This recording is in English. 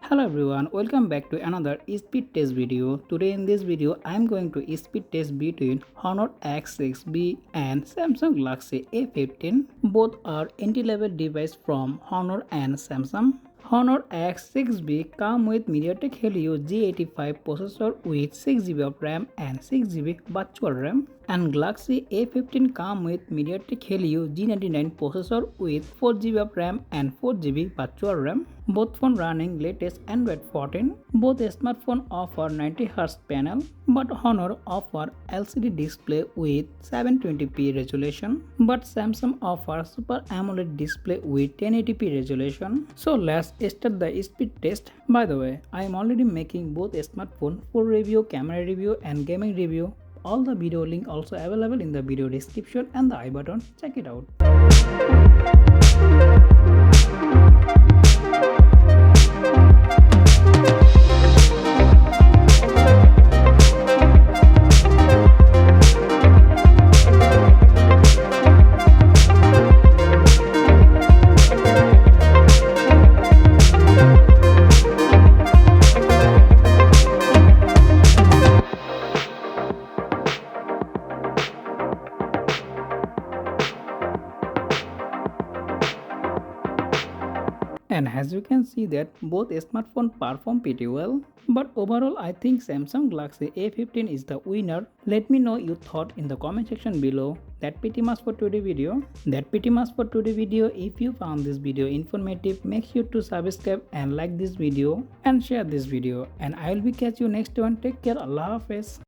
Hello everyone, welcome back to another speed test video. Today in this video I am going to speed test between Honor X6B and Samsung Galaxy A15. Both are entry-level device from Honor and Samsung. Honor X6B come with MediaTek Helio G85 processor with 6GB of RAM and 6GB virtual RAM, and Galaxy A15 come with MediaTek Helio G99 processor with 4GB of RAM and 4GB virtual RAM. Both phones running latest Android 14. Both smartphones offer 90Hz panel, but Honor offer LCD display with 720p resolution, but Samsung offers Super AMOLED display with 1080p resolution. So let's start the speed test. By the way, I am already making both smartphone full review, camera review and gaming review. All the video link also available in the video description and the I button. Check it out. And as you can see that both smartphones perform pretty well. But overall I think Samsung Galaxy A15 is the winner. Let me know your thought in the comment section below. That pretty much for today's video. If you found this video informative, make sure to subscribe and like this video and share this video. And I will be catch you next one. Take care. Allah Hafiz.